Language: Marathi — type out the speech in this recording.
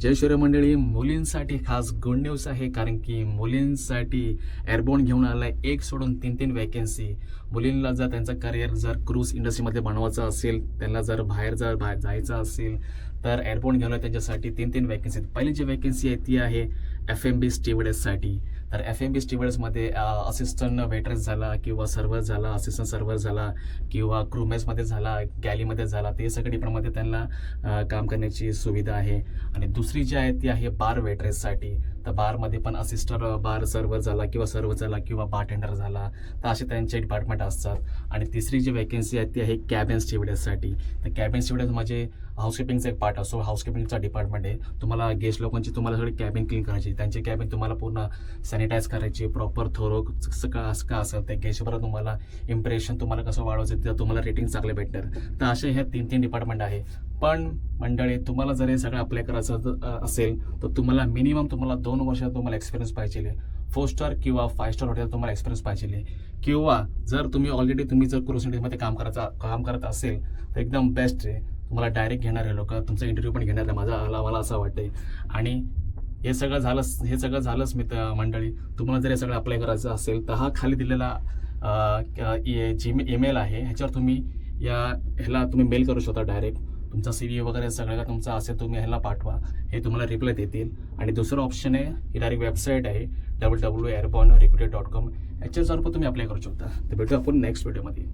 जय शिवराय मंडळी. मुलींसाठी खास गुड न्यूज आहे, कारण की मुलींसाठी एअरबोर्न घेऊन आलाय एक सोडून तीन वॅकेन्सी. मुलींना जर त्यांचं करिअर जर क्रूज इंडस्ट्रीमध्ये बनवायचं असेल, त्यांना जर बाहेर जायचं असेल तर एअरबोर्न घेऊन त्यांच्यासाठी तीन वॅकेन्सी. पहिली जी वॅकेन्सी आहे ती आहे FMB स्टीवर्डेससाठी. तर FMB स्टीवर्डेसमध्ये असिस्टंट वेटरेस झाला किंवा सर्व्हर झाला, असिस्टंट सर्व्हर झाला किंवा क्रूमेसमध्ये झाला, गॅलीमध्ये झाला, ते सगळ्या डिपार्टमध्ये त्यांना काम करण्याची सुविधा आहे. आणि दुसरी जी आहे ती आहे बार वेटरेससाठी. तर बारमध्ये पण असिस्टंट बार सर्व्हर झाला किंवा सर्व्हर झाला किंवा बारटेंडर झाला, तर असे त्यांचे डिपार्टमेंट असतात. आणि तिसरी जी वॅकेन्सी आहे ती आहे कॅबिन स्टीवर्डेससाठी. तर कॅबिन स्टीवर्डेस म्हणजे हाऊसकीपिंगचा एक पार्ट असतो, हाऊसकीपिंगचा डिपार्टमेंट आहे. तुम्हाला गेस्ट लोकांची तुम्हाला सगळी कॅबिन क्लीन करायची, त्यांची कॅबिन तुम्हाला पूर्ण सॅनिटाईज करायची, प्रॉपर थोरो असं का असेल त्या गेस्टबरोबर तुम्हाला इम्प्रेशन तुम्हाला कसं वाढवायचं, तिथं तुम्हाला रेटिंग चांगले भेटणार. तर असे हे तीन डिपार्टमेंट आहे. पण मंडळी, तुम्हाला जर हे सगळं अप्लाय करायचं असेल तर तुम्हाला मिनिमम 2 वर्षात तुम्हाला एक्सपिरियन्स पाहिजे. 4 स्टार किंवा 5 स्टार हॉटेल तुम्हाला एक्सपिरियन्स पाहिजे. किंवा जर तुम्ही ऑलरेडी जर क्रूज इंडस्ट्रीमध्ये काम करत असेल तर एकदम बेस्ट आहे. तुम्हाला डायरेक्ट घेणार आहे लोक, तुमचा इंटरव्ह्यू पण घेणार आहे मला असं वाटतंय. आणि हे सगळं झालंच मंडळी. तुम्हाला जर हे सगळं अप्लाय करायचं असेल तर हा खाली दिलेला ईमेल आहे, ह्याच्यावर तुम्ही ह्याला तुम्ही मेल करू शकता. डायरेक्ट तुमचा CV वगैरे सगळं का तुमचं असेल तुम्ही ह्याला पाठवा, हे तुम्हाला रिप्लाय देतील. आणि दुसरं ऑप्शन आहे, ही डायरेक्ट वेबसाईट आहे www.airbornerecruiter.com. ह्याच्यावर पण तुम्ही अप्लाय करू शकता. तर भेटू आपण नेक्स्ट व्हिडिओमध्ये.